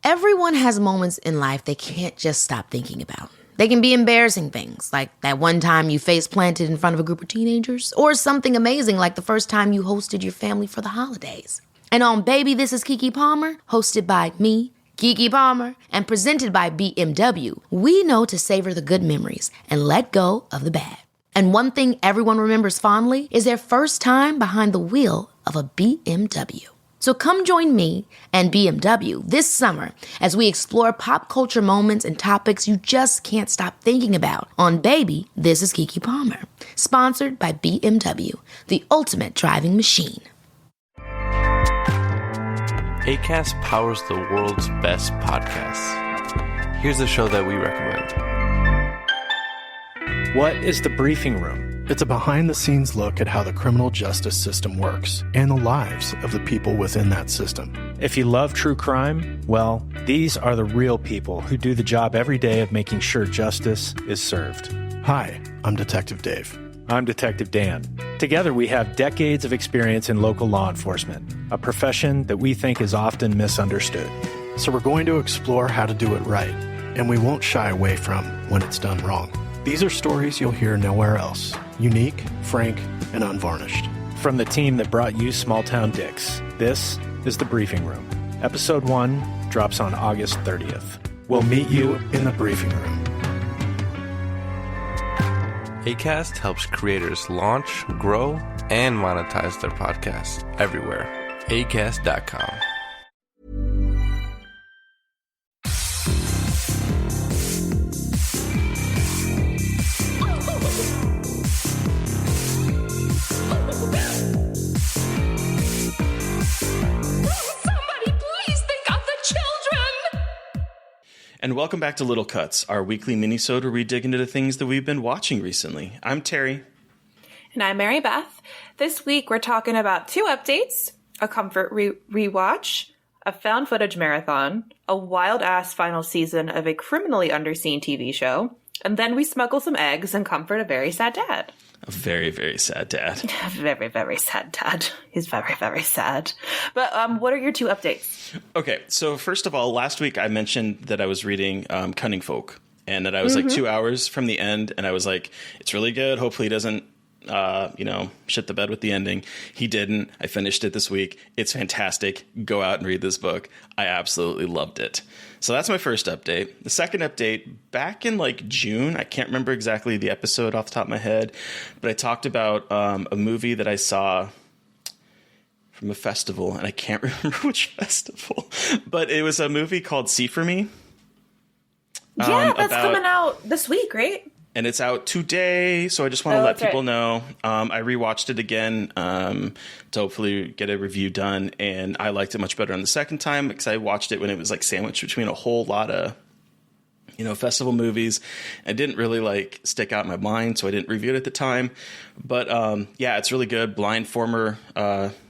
Everyone has moments in life they can't just stop thinking about. They can be embarrassing things, like that one time you face planted in front of a group of teenagers, or something amazing like the first time you hosted your family for the holidays. And on Baby, This is Keke Palmer, hosted by me, Keke Palmer, and presented by BMW, we know to savor the good memories and let go of the bad. And one thing everyone remembers fondly is their first time behind the wheel of a BMW. So come join me and BMW this summer as we explore pop culture moments and topics you just can't stop thinking about on Baby, This is Keke Palmer, sponsored by BMW, the ultimate driving machine. Acast powers the world's best podcasts. Here's a show that we recommend. What is The Briefing Room? It's a behind-the-scenes look at how the criminal justice system works and the lives of the people within that system. If you love true crime, well, these are the real people who do the job every day of making sure justice is served. Hi, I'm Detective Dave. I'm Detective Dan. Together we have decades of experience in local law enforcement, a profession that we think is often misunderstood. So we're going to explore how to do it right, and we won't shy away from when it's done wrong. These are stories you'll hear nowhere else. Unique, frank, and unvarnished. From the team that brought you Small Town Dicks, this is The Briefing Room. Episode 1 drops on August 30th. We'll meet you in the briefing room. Acast helps creators launch, grow, and monetize their podcasts everywhere. Acast.com. And welcome back to Little Cuts, our weekly mini-sode where we dig into the things that we've been watching recently. I'm Terry. And I'm Mary Beth. This week we're talking about 2 updates, a comfort rewatch, a found footage marathon, a wild-ass final season of a criminally underseen TV show, and then we smuggle some eggs and comfort a very sad dad. A very, very sad dad. Very, very sad dad. He's very, very sad. But what are your 2 updates? Okay, so first of all, last week I mentioned that I was reading Cunning Folk, and that I was like 2 hours from the end, and I was like, it's really good. Hopefully he doesn't, shit the bed with the ending. He didn't. I finished it this week. It's fantastic. Go out and read this book. I absolutely loved it. So that's my first update. The second update, back in like June, I can't remember exactly the episode off the top of my head, but I talked about a movie that I saw from a festival, and I can't remember which festival, but it was a movie called See For Me. Yeah, that's coming out this week, right? And it's out today, so I just want to let people know. I rewatched it again to hopefully get a review done, and I liked it much better on the second time because I watched it when it was like sandwiched between a whole lot of, festival movies. It didn't really like stick out in my mind, so I didn't review it at the time. But yeah, it's really good. Blind former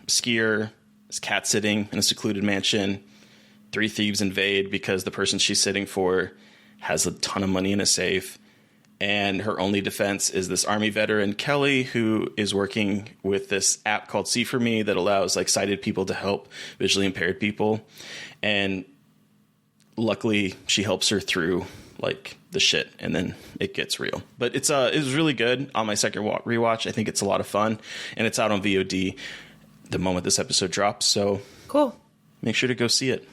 skier is cat sitting in a secluded mansion. 3 thieves invade because the person she's sitting for has a ton of money in a safe. And her only defense is this Army veteran, Kelly, who is working with this app called See For Me that allows like sighted people to help visually impaired people. And luckily she helps her through like the shit, and then it gets real. But it was really good on my second rewatch. I think it's a lot of fun, and it's out on VOD the moment this episode drops. So cool. Make sure to go see it.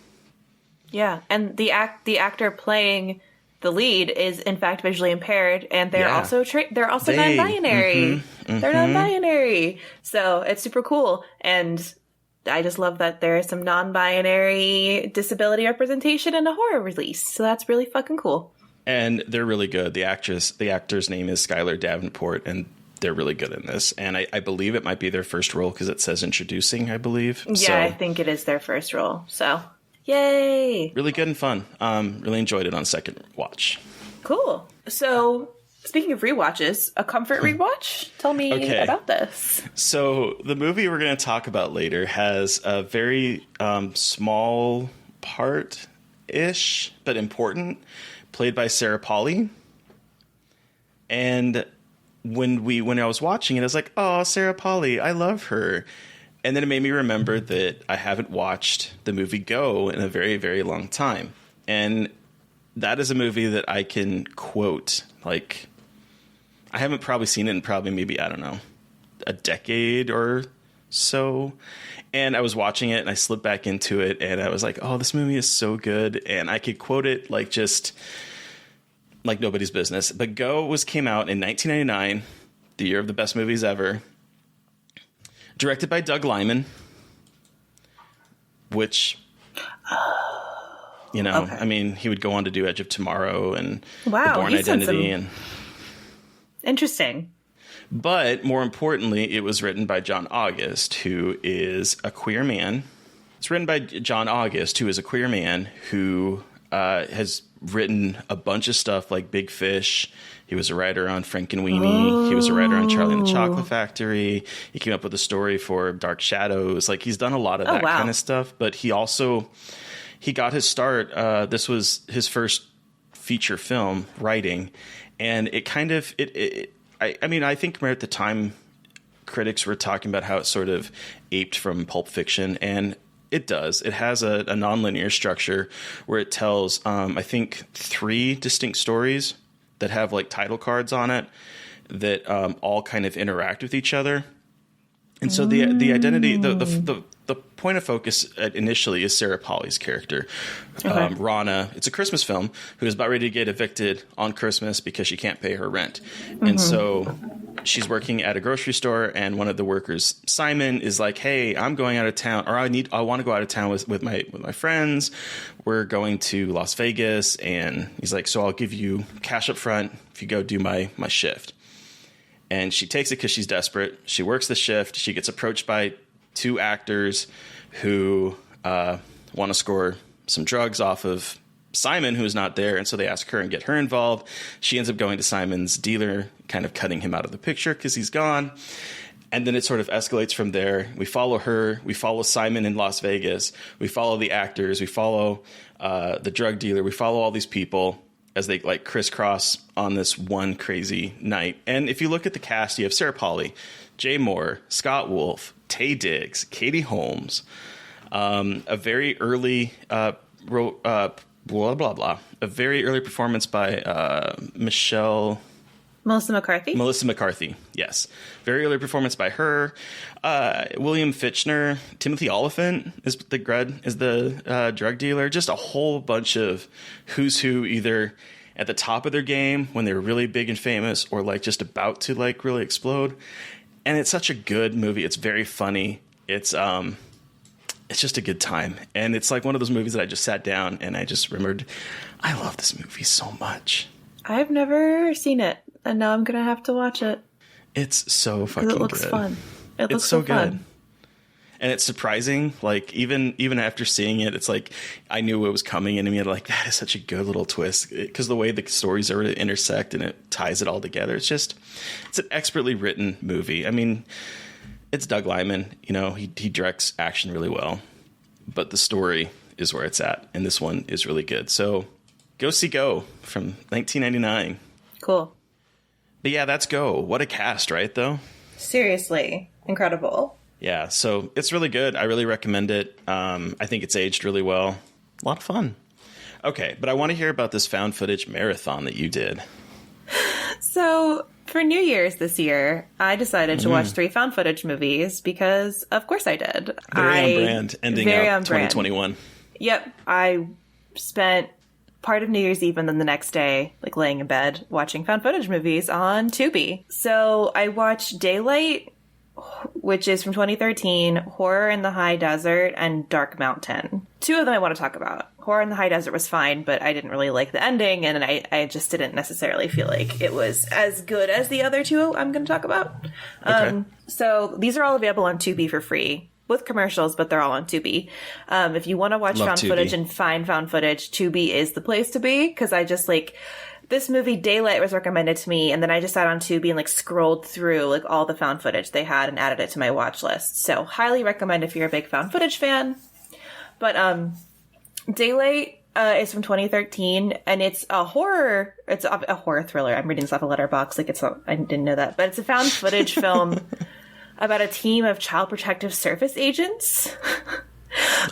Yeah, and the actor playing the lead is in fact visually impaired, and they're also non-binary. They're non-binary, so it's super cool. And I just love that there is some non-binary disability representation in a horror release. So that's really fucking cool. And they're really good. The actor's name is Skylar Davenport, and they're really good in this. And I believe it might be their first role because it says introducing, I believe. Yeah, so, I think it is their first role. So, yay! Really good and fun. Really enjoyed it on second watch. Cool. So, speaking of rewatches, a comfort rewatch? Tell me about this. So, the movie we're going to talk about later has a very small part-ish, but important, played by Sarah Polley. And when I was watching it, I was like, oh, Sarah Polley, I love her. And then it made me remember that I haven't watched the movie Go in a very, very long time. And that is a movie that I can quote, like, I haven't probably seen it in probably maybe, I don't know, a decade or so. And I was watching it and I slipped back into it and I was like, oh, this movie is so good. And I could quote it like just like nobody's business. But Go came out in 1999, the year of the best movies ever. Directed by Doug Liman, which, you know, okay. I mean, he would go on to do Edge of Tomorrow and The Bourne Identity. Interesting. But more importantly, it was written by John August, who is a queer man. It's written by John August, who is a queer man who has written a bunch of stuff like Big Fish. He was a writer on Frankenweenie. Oh. He was a writer on Charlie and the Chocolate Factory. He came up with a story for Dark Shadows. Like, he's done a lot of that kind of stuff. But he got his start. This was his first feature film writing. And it kind of, I mean, I think right at the time, critics were talking about how it sort of aped from Pulp Fiction. And it does. It has a nonlinear structure where it tells, I think, 3 distinct stories that have like title cards on it that all kind of interact with each other. And so the identity, the point of focus initially is Sarah Polley's character, okay. Rana. It's a Christmas film who is about ready to get evicted on Christmas because she can't pay her rent. Mm-hmm. And so she's working at a grocery store, and one of the workers, Simon, is like, hey, I'm going out of town, or I want to go out of town with my friends. We're going to Las Vegas. And he's like, so I'll give you cash up front if you go do my shift. And she takes it because she's desperate. She works the shift. She gets approached by 2 actors who want to score some drugs off of Simon, who's not there. And so they ask her and get her involved. She ends up going to Simon's dealer, kind of cutting him out of the picture because he's gone. And then it sort of escalates from there. We follow her. We follow Simon in Las Vegas. We follow the actors. We follow the drug dealer. We follow all these people as they like crisscross on this one crazy night. And if you look at the cast, you have Sarah Polley, Jay Moore, Scott Wolf, Taye Diggs, Katie Holmes, a very early a very early performance by Melissa McCarthy. Melissa McCarthy, yes. Very early performance by her. William Fichtner, Timothy Oliphant is the drug dealer. Just a whole bunch of who's who, either at the top of their game when they were really big and famous, or like just about to like really explode. And it's such a good movie. It's very funny. It's just a good time. And it's like one of those movies that I just sat down and I just remembered, I love this movie so much. I've never seen it, and now I'm gonna have to watch it. It's so fucking good. It looks fun. It looks so good. Fun. And it's surprising. Like, even after seeing it, it's like I knew it was coming, and I mean, like, that is such a good little twist because the way the stories are to intersect and it ties it all together. It's an expertly written movie. I mean, it's Doug Liman. You know, he directs action really well, but the story is where it's at, and this one is really good. So go see Go from 1999. Cool. But yeah, that's Go. What a cast, right, though? Seriously. Incredible. Yeah, so it's really good. I really recommend it. I think it's aged really well. A lot of fun. Okay, but I want to hear about this found footage marathon that you did. So for New Year's this year, I decided to watch 3 found footage movies because, of course, I did. Very on brand, ending up 2021. Yep, I spent part of New Year's Eve and then the next day, like laying in bed, watching found footage movies on Tubi. So I watched Daylight, which is from 2013, Horror in the High Desert, and Dark Mountain. 2 of them I want to talk about. Horror in the High Desert was fine, but I didn't really like the ending, and I just didn't necessarily feel like it was as good as the other 2 I'm going to talk about. Okay. So these are all available on Tubi for free, with commercials, but they're all on Tubi. If you want to watch found footage and find found footage, Tubi is the place to be, because I just like... This movie, Daylight, was recommended to me, and then I just sat on Tubi and like scrolled through like all the found footage they had and added it to my watch list. So highly recommend if you're a big found footage fan. But Daylight is from 2013, and it's a horror. It's a horror thriller. I'm reading this off a letterbox. Like I didn't know that, but it's a found footage film about a team of Child Protective Service agents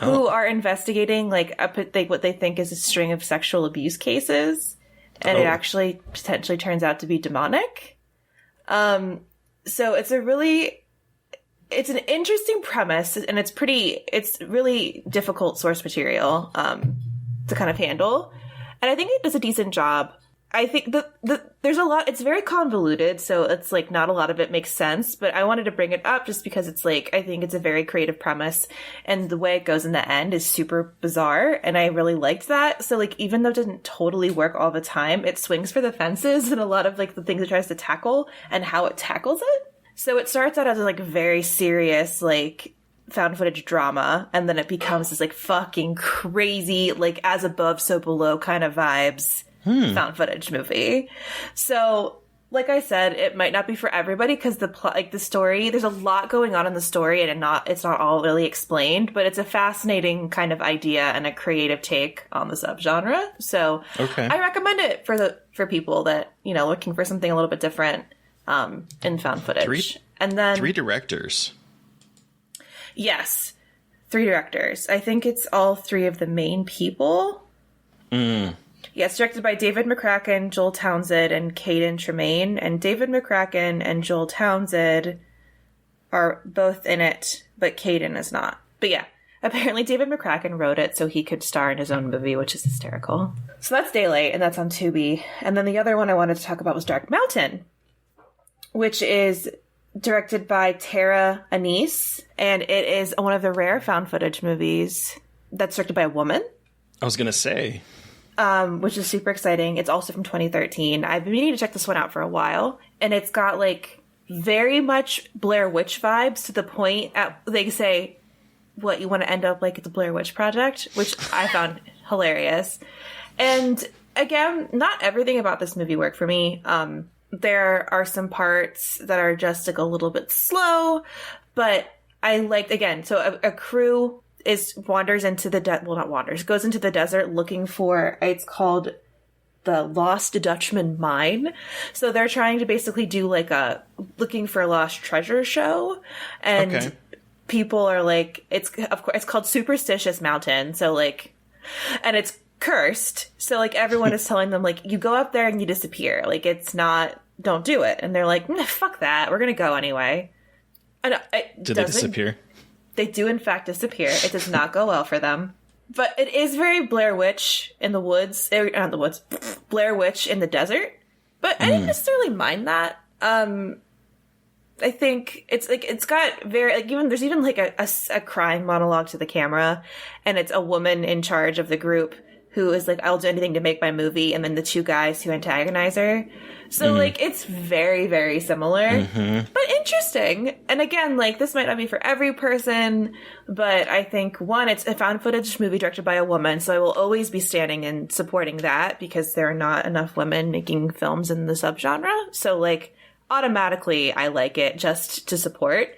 who are investigating like what they think is a string of sexual abuse cases, and it actually potentially turns out to be demonic. So it's an interesting premise, and it's really difficult source material to kind of handle, and I think it does a decent job. I think there's a lot, it's very convoluted, so it's like not a lot of it makes sense, but I wanted to bring it up just because it's like, I think it's a very creative premise, and the way it goes in the end is super bizarre, and I really liked that. So like, even though it doesn't totally work all the time, it swings for the fences and a lot of like the things it tries to tackle and how it tackles it. So it starts out as a like very serious, like found footage drama, and then it becomes this like fucking crazy, like as above, so below kind of vibes found footage movie. So like I said, it might not be for everybody because the plot, like the story, there's a lot going on in the story, and it's not all really explained, but it's a fascinating kind of idea and a creative take on the subgenre. So I recommend it for people that, you know, looking for something a little bit different in found footage. And then 3 directors. Yes, 3 directors. I think it's all 3 of the main people. Yeah, it's directed by David McCracken, Joel Townsend, and Caden Tremaine. And David McCracken and Joel Townsend are both in it, but Caden is not. But yeah, apparently David McCracken wrote it so he could star in his own movie, which is hysterical. So that's Daylight, and that's on Tubi. And then the other one I wanted to talk about was Dark Mountain, which is directed by Tara Anise, and it is one of the rare found footage movies that's directed by a woman. I was going to say. Which is super exciting. It's also from 2013. I've been meaning to check this one out for a while, and it's got like very much Blair Witch vibes to the point they say, what, you want to end up like the Blair Witch Project, which I found hilarious. And again, not everything about this movie worked for me. There are some parts that are just like a little bit slow, but I liked, again, so a crew goes into the desert looking for, it's called the Lost Dutchman Mine. So they're trying to basically do like a looking for a lost treasure show, and people are like, it's called Superstitious Mountain. So like, and it's cursed. So like everyone is telling them like, you go up there and you disappear. Like it's not, don't do it. And they're like, fuck that. We're going to go anyway. And Did they disappear? They do, in fact, disappear. It does not go well for them. But it is very Blair Witch in the woods. Not the woods. Blair Witch in the desert. But I didn't necessarily mind that. I think it's like, it's got very, like, there's even like a crying monologue to the camera. And it's a woman in charge of the group who is like, I'll do anything to make my movie. And then the 2 guys who antagonize her. So, like, it's very, very similar, but interesting. And again, like, this might not be for every person, but I think, one, it's a found footage movie directed by a woman, so I will always be standing and supporting that because there are not enough women making films in the subgenre. So, like, automatically, I like it just to support.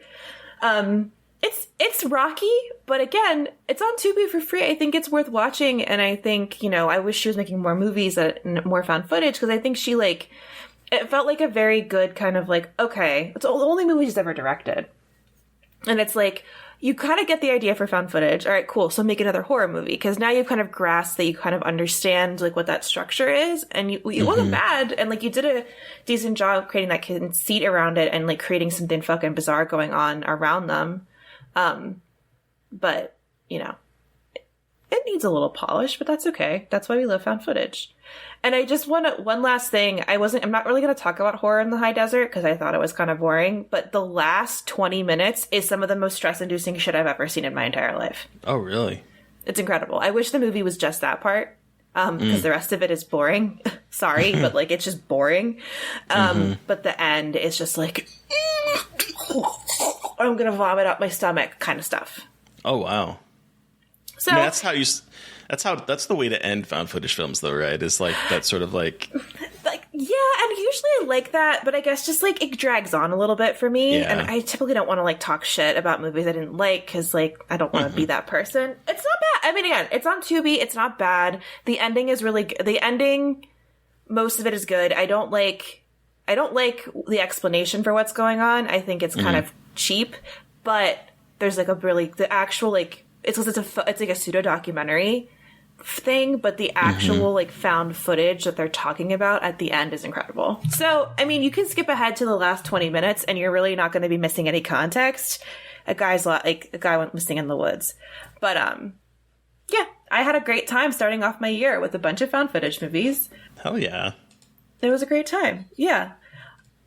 It's rocky, but again, it's on Tubi for free. I think it's worth watching, and I think, you know, I wish she was making more movies and more found footage, because I think she, like, it felt like a very good kind of like, okay, it's the only movie she's ever directed. And it's like, you kind of get the idea for found footage. All right, cool. So make another horror movie. Because now you've kind of grasped that you kind of understand like what that structure is. And it wasn't bad. And like you did a decent job creating that conceit around it and like creating something fucking bizarre going on around them. But, you know, it needs a little polish, but that's okay. That's why we love found footage. And I just want one last thing. I'm not really going to talk about horror in the high desert because I thought it was kind of boring, but the last 20 minutes is some of the most stress-inducing shit I've ever seen in my entire life. Oh, really? It's incredible. I wish the movie was just that part, because the rest of it is boring. Sorry, but like it's just boring. But the end is just like, I'm going to vomit up my stomach kind of stuff. Oh, wow. So I mean, that's the way to end found footage films, though, right? Is like that sort of like yeah, and usually I like that, but I guess just like it drags on a little bit for me, and I typically don't want to like talk shit about movies I didn't like because like I don't want to be that person. It's not bad. I mean, again, it's on Tubi. It's not bad. The ending is really good. The ending, most of it is good. I don't like the explanation for what's going on. I think it's kind of cheap, but there's like the actual like it's like a pseudo documentary thing, but the actual like found footage that they're talking about at the end is incredible. So I mean, you can skip ahead to the last 20 minutes and you're really not going to be missing any context. A guy went missing in the woods, but yeah, I had a great time starting off my year with a bunch of found footage movies. Hell yeah, it was a great time. Yeah.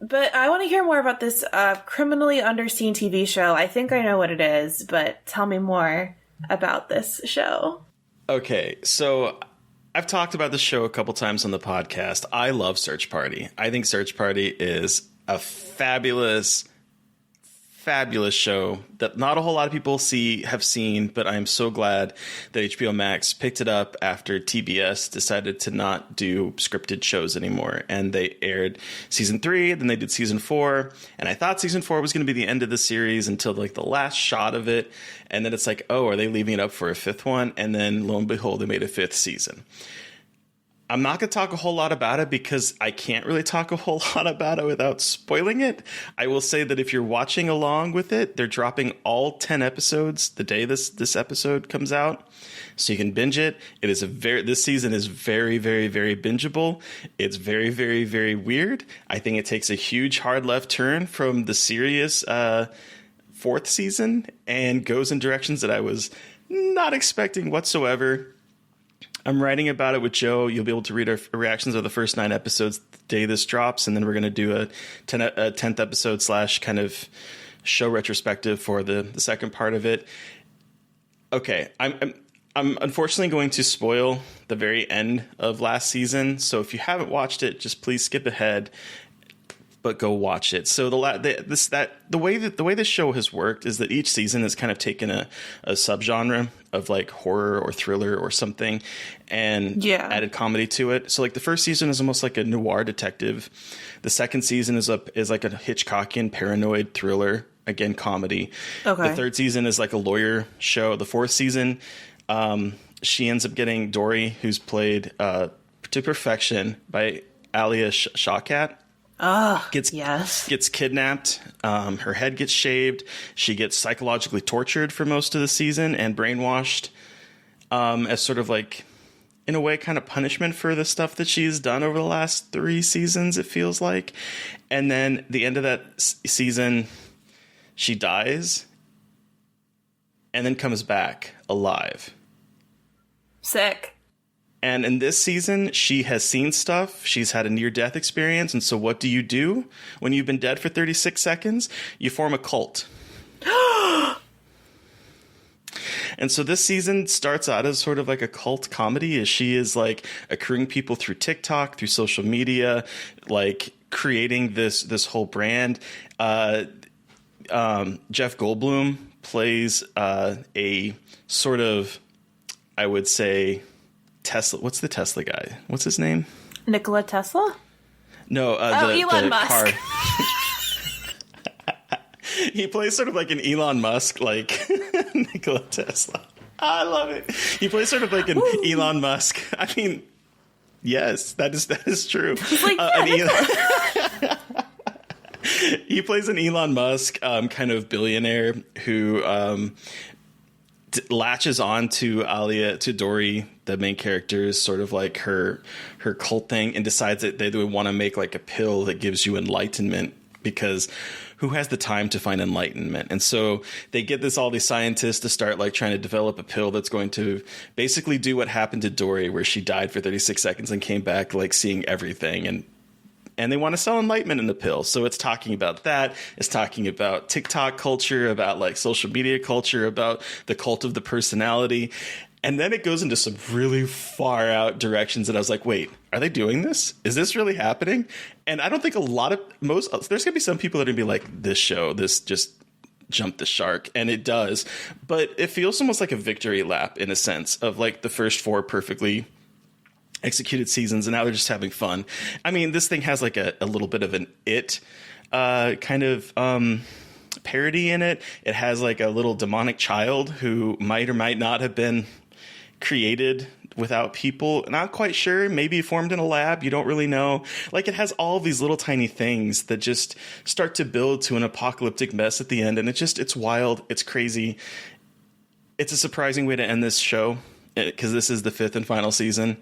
But I want to hear more about this criminally underseen TV show. I think I know what it is, but tell me more about this show. Okay, so I've talked about the show a couple times on the podcast. I love Search Party. I think Search Party is a fabulous show that not a whole lot of people have seen, but I'm so glad that HBO Max picked it up after TBS decided to not do scripted shows anymore. And they aired season 3, then they did season 4. And I thought season 4 was going to be the end of the series until like the last shot of it. And then it's like, oh, are they leaving it up for a 5th one? And then lo and behold, they made a 5th season. I'm not going to talk a whole lot about it because I can't really talk a whole lot about it without spoiling it. I will say that if you're watching along with it, they're dropping all 10 episodes the day this episode comes out, so you can binge it. It is this season is very, very, very bingeable. It's very, very, very weird. I think it takes a huge hard left turn from the serious 4th season and goes in directions that I was not expecting whatsoever. I'm writing about it with Joe. You'll be able to read our reactions of the first 9 episodes the day this drops, and then we're going to do a 10th episode / kind of show retrospective for the second part of it. Okay, I'm unfortunately going to spoil the very end of last season, so if you haven't watched it, just please skip ahead, but go watch it. So the way this show has worked is that each season has kind of taken a subgenre of like horror or thriller or something and added comedy to it. So like the first season is almost like a noir detective. The second season is like a Hitchcockian paranoid thriller, again comedy. Okay. The third season is like a lawyer show. The 4th season, she ends up getting Dory, who's played to perfection by Alia Shawkat. Gets kidnapped. Her head gets shaved. She gets psychologically tortured for most of the season and brainwashed as sort of like, in a way, kind of punishment for the stuff that she's done over the last 3 seasons, it feels like. And then the end of that season, she dies and then comes back alive. Sick. And in this season, she has seen stuff. She's had a near-death experience. And so what do you do when you've been dead for 36 seconds? You form a cult. And so this season starts out as sort of like a cult comedy, as she is like accruing people through TikTok, through social media, like creating this whole brand. Jeff Goldblum plays a sort of, I would say, Tesla. What's the Tesla guy? What's his name? Nikola Tesla? No, Elon Musk. Car. He plays sort of like an Elon Musk, like Nikola Tesla. I love it. He plays sort of like an Elon Musk. I mean, yes, that is true. He's like, he plays an Elon Musk kind of billionaire who latches on to Dory, the main character's sort of like her cult thing, and decides that they would want to make like a pill that gives you enlightenment, because who has the time to find enlightenment? And so they get all these scientists to start like trying to develop a pill that's going to basically do what happened to Dory, where she died for 36 seconds and came back like seeing everything. And they want to sell enlightenment in the pill. So it's talking about that. It's talking about TikTok culture, about like social media culture, about the cult of the personality. And then it goes into some really far out directions. And I was like, wait, are they doing this? Is this really happening? And I don't think there's going to be some people that are going to be like, this just jumped the shark. And it does. But it feels almost like a victory lap in a sense of like the first 4 perfectly executed seasons, and now they're just having fun. I mean, this thing has like a little bit of an kind of parody in it. It has like a little demonic child who might or might not have been created without people. Not quite sure. Maybe formed in a lab. You don't really know. Like, it has all of these little tiny things that just start to build to an apocalyptic mess at the end. And it's wild. It's crazy. It's a surprising way to end this show, because this is the 5th and final season.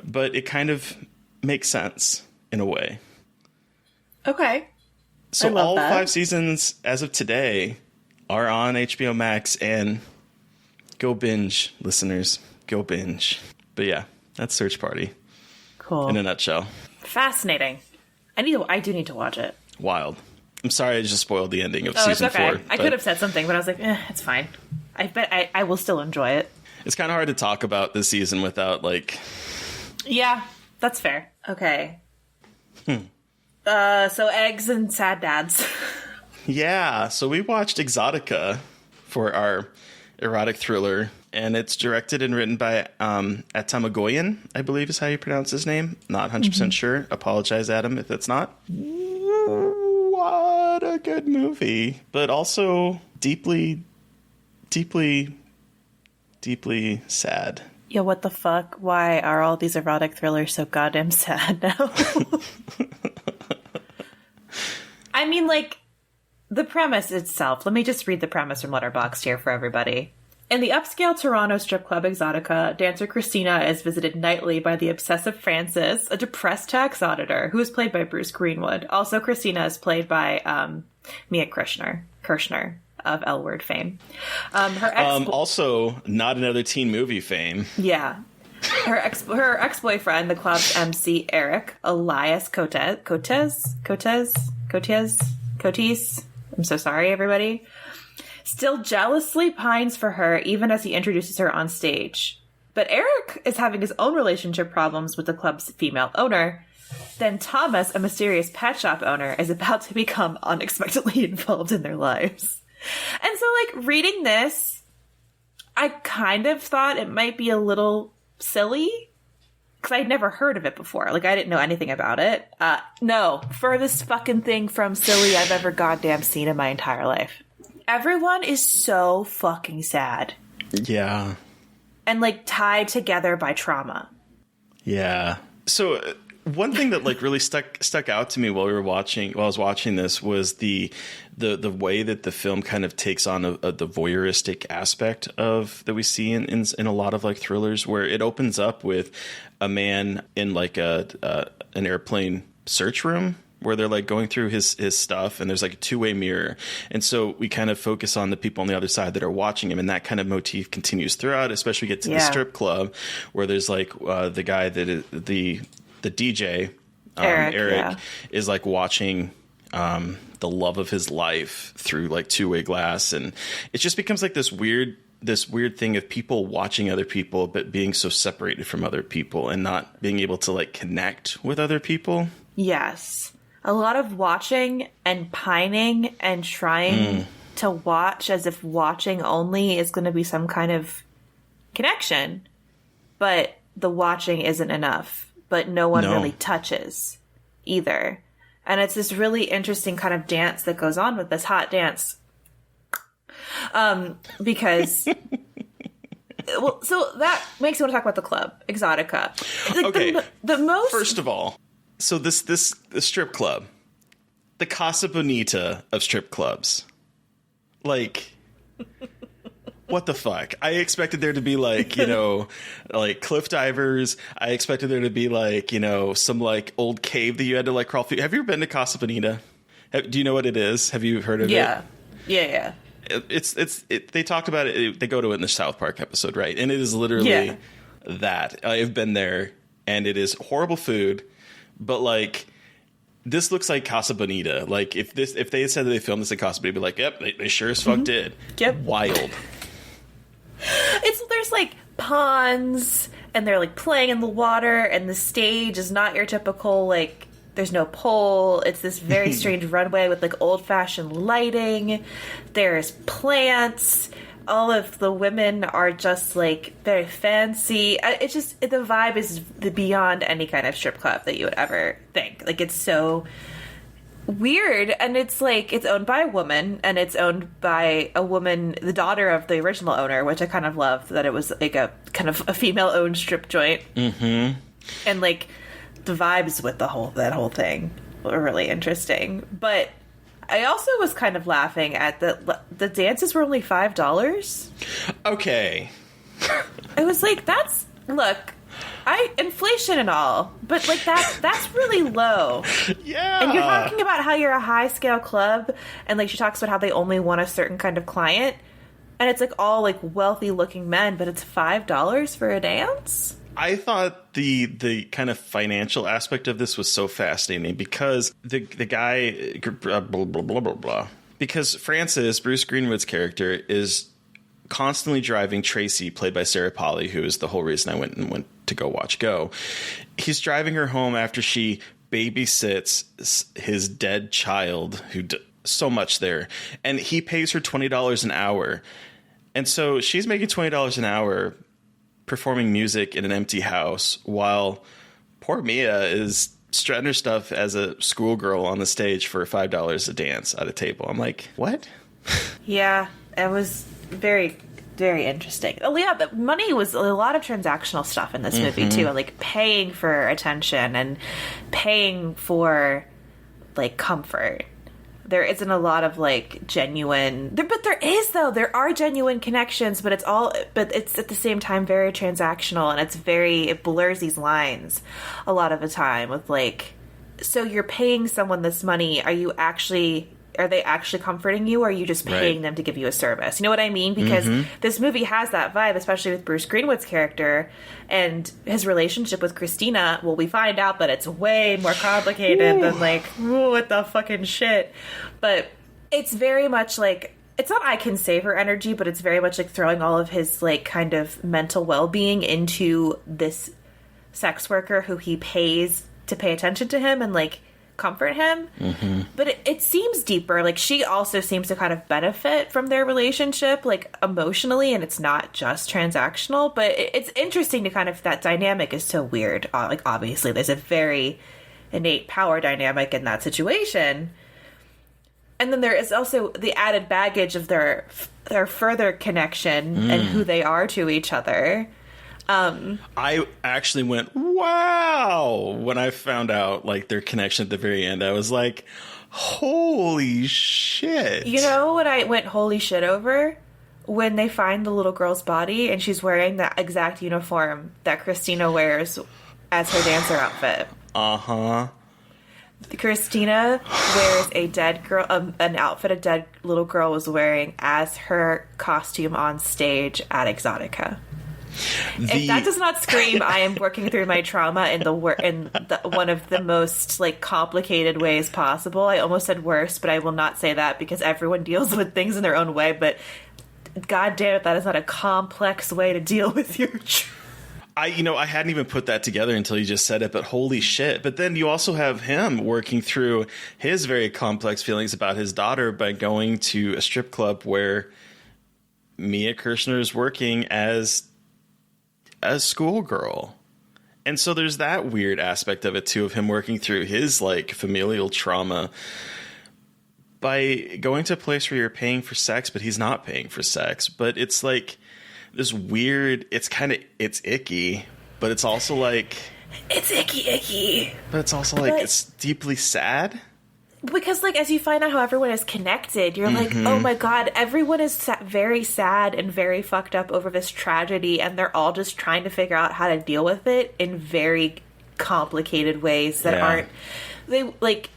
But it kind of makes sense in a way. Okay. So all 5 seasons as of today are on HBO Max, and go binge, listeners. Go binge. But yeah, that's Search Party. Cool. In a nutshell. Fascinating. I do need to watch it. Wild. I'm sorry I just spoiled the ending of season 4. I could have said something, but I was like, it's fine. I bet I will still enjoy it. It's kind of hard to talk about this season without, like... Yeah, that's fair. Okay. So eggs and sad dads. Yeah, so we watched Exotica for our erotic thriller, and it's directed and written by Atamagoyan, I believe is how you pronounce his name. Not 100% sure. Apologize, Adam, if it's not. What a good movie. But also deeply, deeply, deeply sad. Yeah, what the fuck? Why are all these erotic thrillers so goddamn sad now? I mean, like, the premise itself. Let me just read the premise from Letterboxd here for everybody. In the upscale Toronto strip club Exotica, dancer Christina is visited nightly by the obsessive Francis, a depressed tax auditor, who is played by Bruce Greenwood. Also, Christina is played by Mia Kirshner of L Word fame. Also, not another teen movie fame. Yeah. Her ex-boyfriend, the club's MC Eric, Elias Cotes. I'm so sorry, everybody. Still jealously pines for her even as he introduces her on stage. But Eric is having his own relationship problems with the club's female owner. Then Thomas, a mysterious pet shop owner, is about to become unexpectedly involved in their lives. And so, like, reading this, I kind of thought it might be a little silly, because I'd never heard of it before. Like, I didn't know anything about it. No, furthest fucking thing from silly I've ever goddamn seen in my entire life. Everyone is so fucking sad. Yeah. And, like, tied together by trauma. Yeah. So one thing that, like, really stuck out to me while I was watching this was the way that the film kind of takes on the voyeuristic aspect of that we see in a lot of, like, thrillers, where it opens up with a man in, like, an airplane search room, where they're, like, going through his stuff, and there's, like, a two-way mirror. And so we kind of focus on the people on the other side that are watching him, and that kind of motif continues throughout, especially get to the strip club, where there's, like, the guy that is the DJ, Eric is, like, watching the love of his life through, like, two-way glass. And it just becomes, like, this weird thing of people watching other people, but being so separated from other people and not being able to, like, connect with other people. Yes. A lot of watching and pining and trying to watch as if watching only is going to be some kind of connection. But the watching isn't enough. But no one really touches either. And it's this really interesting kind of dance that goes on with this hot dance. Because... well, so that makes me want to talk about the club, Exotica. Like, okay. The most... First of all, so this strip club, the Casa Bonita of strip clubs, like, what the fuck? I expected there to be, like, you know, like, cliff divers. I expected there to be, like, you know, some, like, old cave that you had to, like, crawl through. Have you ever been to Casa Bonita? Do you know what it is? Have you heard of it? Yeah. They talked about it. They go to it in the South Park episode, right? And it is literally that. I've been there, and it is horrible food. But, like, this looks like Casa Bonita. Like, if they had said that they filmed this at Casa Bonita, I'd be like, yep, they sure as fuck did. Yep. Wild. There's, like, ponds, and they're, like, playing in the water, and the stage is not your typical, like, there's no pole. It's this very strange runway with, like, old-fashioned lighting. There's plants. All of the women are just, like, very fancy. It's just, the vibe is beyond any kind of strip club that you would ever think. Like, it's so weird, and it's like it's owned by a woman, and it's owned by a woman, the daughter of the original owner, which I kind of love that it was like a kind of a female-owned strip joint. Mm-hmm. And like the vibes with that whole thing were really interesting. But I also was kind of laughing at the dances were only $5. Okay. I was like, inflation and all, but like that's really low. Yeah. And you're talking about how you're a high scale club, and like she talks about how they only want a certain kind of client, and it's like all like wealthy looking men, but it's $5 for a dance. I thought the kind of financial aspect of this was so fascinating because the guy blah blah blah blah blah, because Francis, Bruce Greenwood's character, is constantly driving Tracy, played by Sarah Polley, who is the whole reason I went to go watch Go. He's driving her home after she babysits his dead child, so much there, and he pays her $20 an hour, and so she's making $20 an hour performing music in an empty house while poor Mia is strutting her stuff as a schoolgirl on the stage for $5 a dance at a table. I'm like, what? Yeah, it was very, very interesting. Oh yeah, the money was a lot of transactional stuff in this movie too, like paying for attention and paying for like comfort. There isn't a lot of like genuine, but there are genuine connections, but it's at the same time very transactional, and it blurs these lines a lot of the time with like, so you're paying someone this money, are they actually comforting you, or are you just paying them to give you a service? You know what I mean? Because this movie has that vibe, especially with Bruce Greenwood's character and his relationship with Christina. Well, we find out that it's way more complicated than like, what the fucking shit. But it's very much like, it's not I can save her energy, but it's very much like throwing all of his like kind of mental well-being into this sex worker who he pays to pay attention to him and like comfort him. But it seems deeper. Like she also seems to kind of benefit from their relationship like emotionally, and it's not just transactional, but it's interesting to kind of, that dynamic is so weird. Like obviously there's a very innate power dynamic in that situation, and then there is also the added baggage of their further connection and who they are to each other. I actually went, wow, when I found out like their connection at the very end. I was like, holy shit. You know what I went holy shit over? When they find the little girl's body and she's wearing that exact uniform that Christina wears as her dancer outfit. Christina wears a dead girl, an outfit a dead little girl was wearing as her costume on stage at Exotica. If that does not scream, I am working through my trauma in one of the most like complicated ways possible. I almost said worse, but I will not say that because everyone deals with things in their own way. But God damn it, that is not a complex way to deal with your I hadn't even put that together until you just said it, but holy shit. But then you also have him working through his very complex feelings about his daughter by going to a strip club where Mia Kirshner is working as a schoolgirl. And so there's that weird aspect of it too, of him working through his like familial trauma by going to a place where you're paying for sex, but he's not paying for sex. But it's like this weird, it's icky, but it's also like, it's icky. But it's also like, it's deeply sad. Because, like, as you find out how everyone is connected, you're like, oh my god, everyone is very sad and very fucked up over this tragedy, and they're all just trying to figure out how to deal with it in very complicated ways that aren't...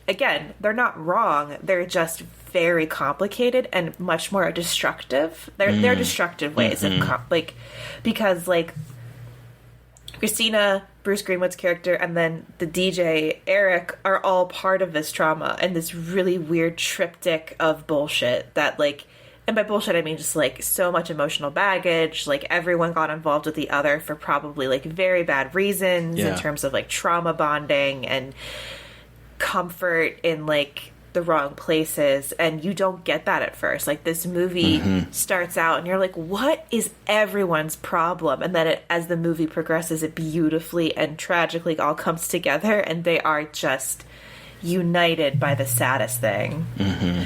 Again, they're not wrong, they're just very complicated and much more destructive. They're destructive ways of, because, like, Christina, Bruce Greenwood's character, and then the DJ, Eric, are all part of this trauma and this really weird triptych of bullshit that, like, and by bullshit I mean just, like, so much emotional baggage, like, everyone got involved with the other for probably, like, very bad reasons in terms of, like, trauma bonding and comfort in, like, the wrong places, and you don't get that at first. Like, this movie starts out and you're like, what is everyone's problem? And then as the movie progresses, it beautifully and tragically all comes together, and they are just united by the saddest thing. Mm-hmm.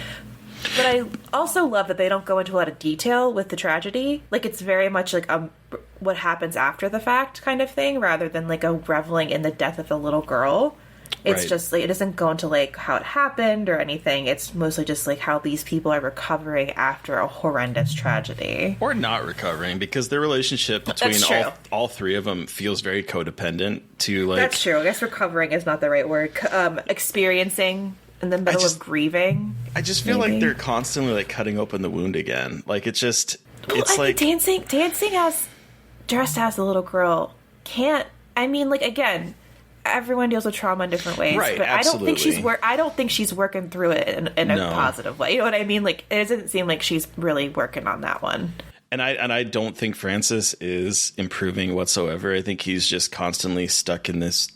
But I also love that they don't go into a lot of detail with the tragedy. Like, it's very much like what happens after the fact kind of thing, rather than like a reveling in the death of the little girl. It's just like, it doesn't go into like how it happened or anything. It's mostly just like how these people are recovering after a horrendous tragedy. Or not recovering, because their relationship between all three of them feels very codependent to like... That's true. I guess recovering is not the right word. Experiencing in the middle of grieving. I just feel like they're constantly like cutting open the wound again. Like, it's just... It's like... Dancing as... dressed as a little girl can't... I mean, like, again... Everyone deals with trauma in different ways, right? But Absolutely. I don't think she's working through it in a positive way. You know what I mean? Like, it doesn't seem like she's really working on that one. And I don't think Francis is improving whatsoever. I think he's just constantly stuck in this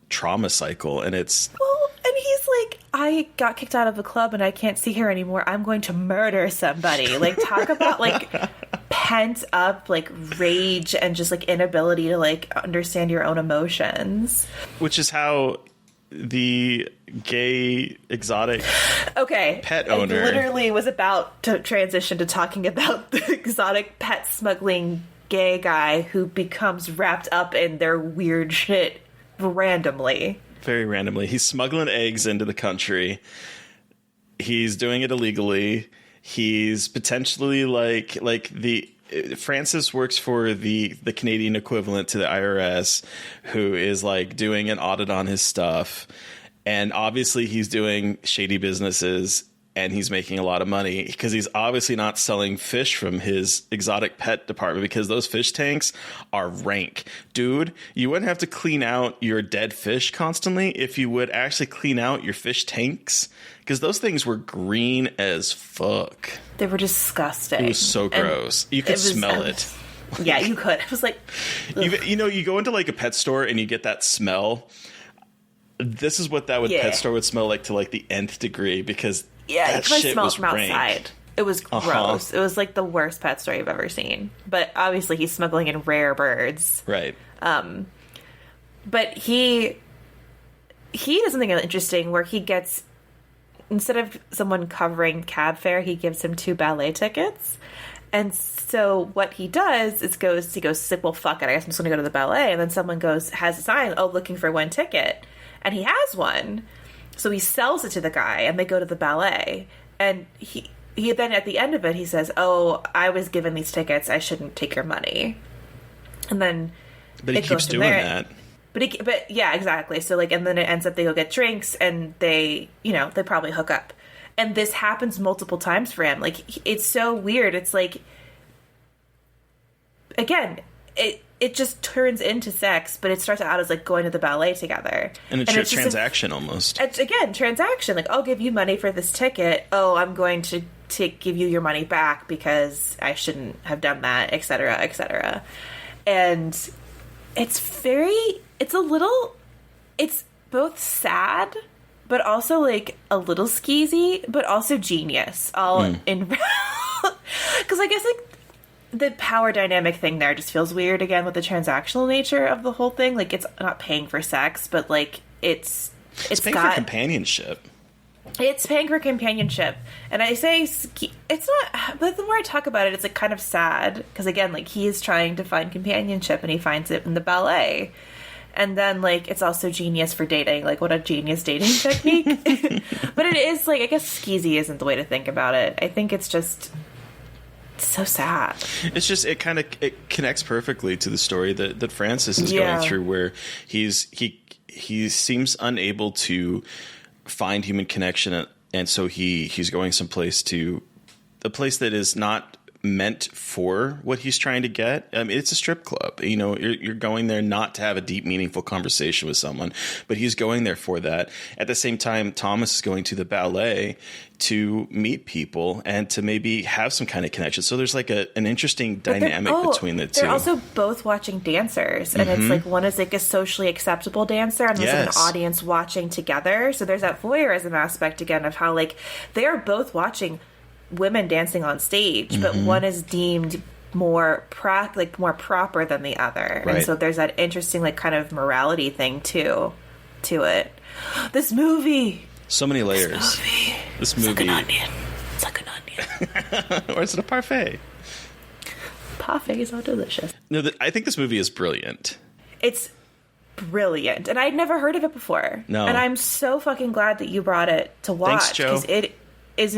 trauma cycle, and it's... Well, and he's like, I got kicked out of a club and I can't see her anymore. I'm going to murder somebody. Like, talk about like pent up like rage and just like inability to like understand your own emotions. Which is how the gay exotic pet owner literally was about to transition to talking about the exotic pet smuggling gay guy who becomes wrapped up in their weird shit randomly. Very randomly. He's smuggling eggs into the country. He's doing it illegally. He's potentially like the... Francis works for the Canadian equivalent to the IRS, who is like doing an audit on his stuff. And obviously he's doing shady businesses, and he's making a lot of money because he's obviously not selling fish from his exotic pet department, because those fish tanks are rank. Dude, you wouldn't have to clean out your dead fish constantly if you would actually clean out your fish tanks, because those things were green as fuck. They were disgusting. It was so gross. You could smell it. Yeah, you could. It was like... You know, you go into like a pet store and you get that smell. This is what that pet store would smell like to like the nth degree, because that shit smell was from rank. Outside. It was gross. It was like the worst pet store you've ever seen. But obviously he's smuggling in rare birds. Right. But he does something interesting where he gets... Instead of someone covering cab fare, he gives him 2 ballet tickets. And so what he does is he goes, well, fuck it, I guess I'm just going to go to the ballet. And then someone has a sign, looking for 1 ticket. And he has one. So he sells it to the guy, and they go to the ballet. And he then, at the end of it, he says, I was given these tickets, I shouldn't take your money. And then... But he keeps doing that. But yeah, exactly. So like, and then it ends up they go get drinks, and they probably hook up, and this happens multiple times for him. Like, it's so weird. It's like, again, it just turns into sex, but it starts out as like going to the ballet together, and it's a transaction almost. It's again transaction. Like, I'll give you money for this ticket. I'm going to give you your money back because I shouldn't have done that, etc., etc. And it's both sad, but also like a little skeezy, but also genius all in, because I guess like the power dynamic thing there just feels weird again with the transactional nature of the whole thing. Like, it's not paying for sex, but like it's paying for companionship. It's paying for companionship. And I say it's not, but the more I talk about it, it's like kind of sad, because again, like, he is trying to find companionship and he finds it in the ballet. And then like, it's also genius for dating. Like, what a genius dating technique. But it is like, I guess skeezy isn't the way to think about it. I think it's just so sad. It's just, it connects perfectly to the story that Francis is going through, where he seems unable to find human connection, and so he's going someplace to a place that is not meant for what he's trying to get. I mean, it's a strip club. You know, you're going there not to have a deep, meaningful conversation with someone, but he's going there for that. At the same time, Thomas is going to the ballet to meet people and to maybe have some kind of connection. So there's like an interesting dynamic between the two. They're also both watching dancers, and it's like, one is like a socially acceptable dancer, and there's like an audience watching together. So there's that voyeurism aspect again of how like they are both watching women dancing on stage, but one is deemed more proper than the other. Right. And so there's that interesting like kind of morality thing too to it. This movie. So many layers. This movie. It's like an onion. It's like an onion. Or is it a parfait? Parfait is all delicious. No, I think this movie is brilliant. It's brilliant. And I'd never heard of it before. No. And I'm so fucking glad that you brought it to watch. Thanks, Joe. Because it is,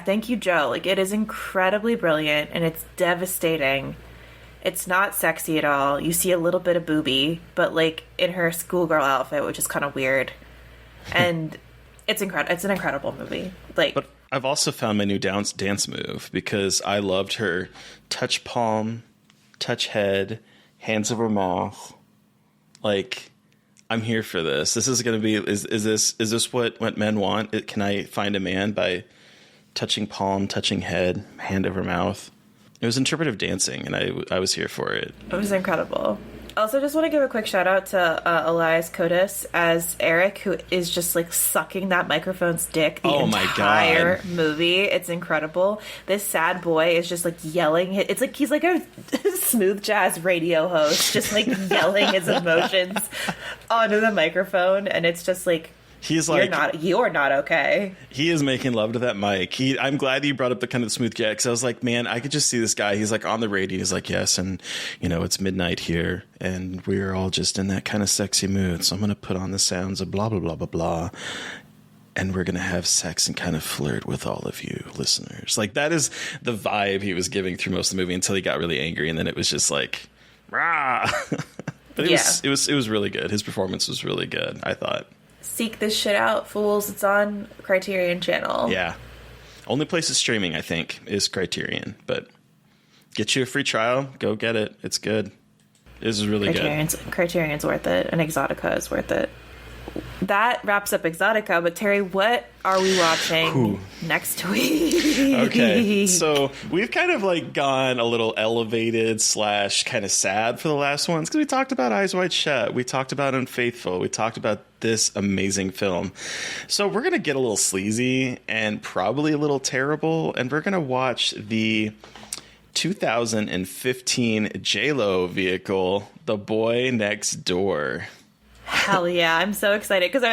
thank you, Joe. Like, it is incredibly brilliant and it's devastating. It's not sexy at all. You see a little bit of boobie, but like in her schoolgirl outfit, which is kind of weird. And it's incredible. It's an incredible movie. Like, but I've also found my new dance move because I loved her touch palm, touch head, hands over mouth. Like, I'm here for this. This is going to be. Is this what men want? Can I find a man by touching palm, touching head, hand over mouth? It was interpretive dancing, and I was here for it. It was incredible. Also, just want to give a quick shout out to Elias Koteas as Eric, who is just like sucking that microphone's dick the entire movie. It's incredible. This sad boy is just like yelling. It's like he's like a smooth jazz radio host, just like yelling his emotions onto the microphone, and it's just like. He's like, you're not okay. He is making love to that mic. I'm glad you brought up the kind of smooth jazz, because I was like, man, I could just see this guy. He's like on the radio. He's like, yes, and it's midnight here, and we're all just in that kind of sexy mood. So I'm gonna put on the sounds of blah blah blah blah blah, and we're gonna have sex and kind of flirt with all of you listeners. Like, that is the vibe he was giving through most of the movie until he got really angry, and then it was just like, rah. But it was really good. His performance was really good, I thought. Seek this shit out, fools. It's on Criterion Channel. Yeah. Only place it's streaming, I think, is Criterion. But get you a free trial. Go get it. It's good. This is really good. Criterion's worth it, and Exotica is worth it. That wraps up Exotica, but Terry, what are we watching next week? Okay, so we've kind of like gone a little elevated / kind of sad for the last ones, because we talked about Eyes Wide Shut, we talked about Unfaithful, we talked about this amazing film. So we're going to get a little sleazy and probably a little terrible, and we're going to watch the 2015 J-Lo vehicle, The Boy Next Door. Hell yeah, I'm so excited because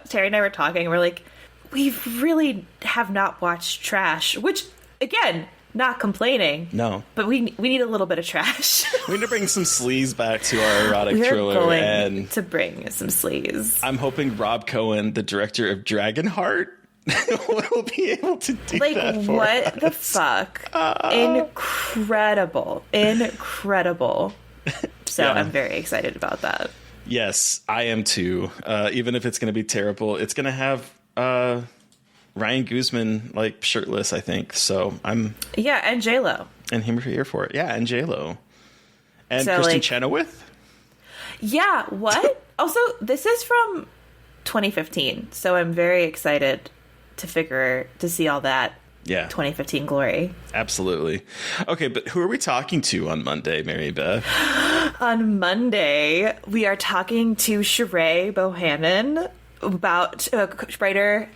Terry and I were talking and we're like, we really have not watched trash, which again, not complaining. No. But we need a little bit of trash. We need to bring some sleaze back to our erotic thriller. We're going to bring some sleaze. I'm hoping Rob Cohen, the director of Dragonheart, will be able to do that for what us. The fuck? Incredible. So yeah. I'm very excited about that. Yes, I am too. Even if it's going to be terrible, it's going to have Ryan Guzman like shirtless, I think. So I'm and J-Lo, and him here for it. Yeah, and J-Lo, and so, Kristen Chenoweth. Yeah. What? Also, this is from 2015, so I'm very excited to see all that. Yeah. 2015 glory. Absolutely. Okay, but who are we talking to on Monday, Mary Beth? On Monday, we are talking to Sheree Bohannon about writer,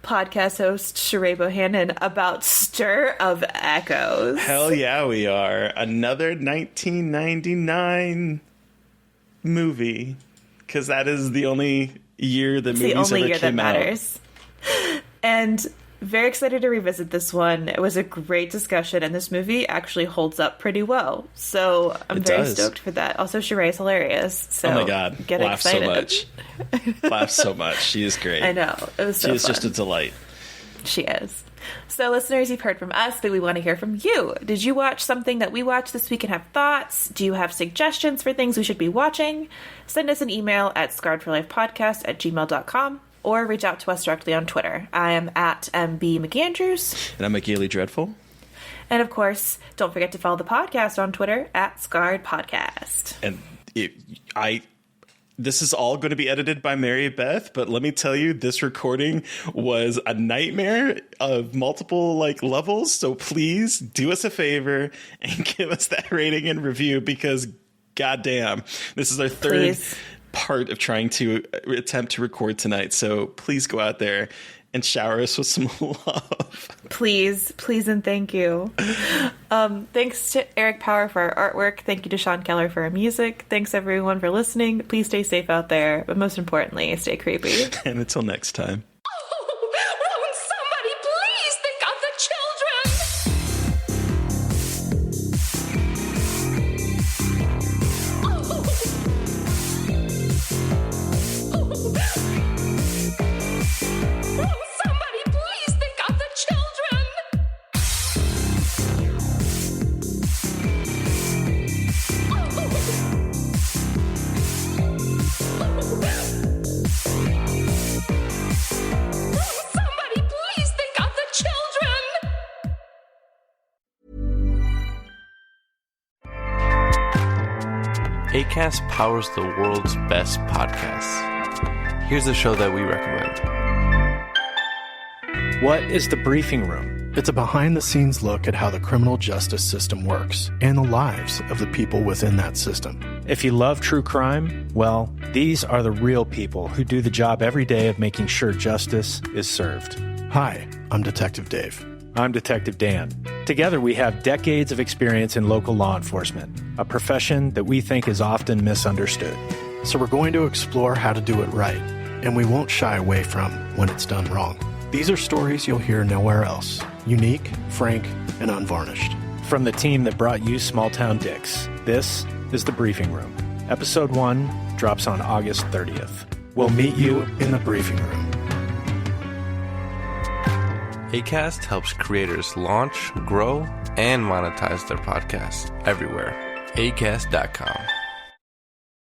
podcast host Sheree Bohannon about Stir of Echoes. Hell yeah, we are. Another 1999 movie, because that is the only year that movies ever came out. The only year that matters. And very excited to revisit this one. It was a great discussion, and this movie actually holds up pretty well. So I'm very stoked for that. Also, Sheree's hilarious. So oh my god, get laugh excited. so much. Laugh so much. She is great. I know. It was so She is fun. just a delight. She is. So, listeners, you've heard from us, but we want to hear from you. Did you watch something that we watched this week and have thoughts? Do you have suggestions for things we should be watching? Send us an email at scarredforlifepodcast@gmail.com. or reach out to us directly on Twitter. I am at MB McAndrews. And I'm McGailey Dreadful. And of course, don't forget to follow the podcast on Twitter at Scarred Podcast. And this is all going to be edited by Mary Beth, but let me tell you, this recording was a nightmare of multiple levels. So please do us a favor and give us that rating and review, because goddamn, this is our third part of trying to attempt to record tonight. So please go out there and shower us with some love. Please, and thank you. Thanks to Eric Power for our artwork. Thank you to Sean Keller for our music. Thanks everyone for listening. Please stay safe out there, but most importantly, stay creepy. And until next time. Won't somebody please think of the children? Won't somebody please think of the children? Somebody please think of the children! Acast powers the world's best podcasts. Here's a show that we recommend. What is The Briefing Room? It's a behind-the-scenes look at how the criminal justice system works and the lives of the people within that system. If you love true crime, well, these are the real people who do the job every day of making sure justice is served. Hi, I'm Detective Dave. I'm Detective Dan. Together, we have decades of experience in local law enforcement, a profession that we think is often misunderstood. So we're going to explore how to do it right, and we won't shy away from when it's done wrong. These are stories you'll hear nowhere else. Unique, frank, and unvarnished. From the team that brought you Small Town Dicks, this is The Briefing Room. Episode 1 drops on August 30th. We'll meet you in the briefing room. Acast helps creators launch, grow, and monetize their podcasts everywhere. Acast.com.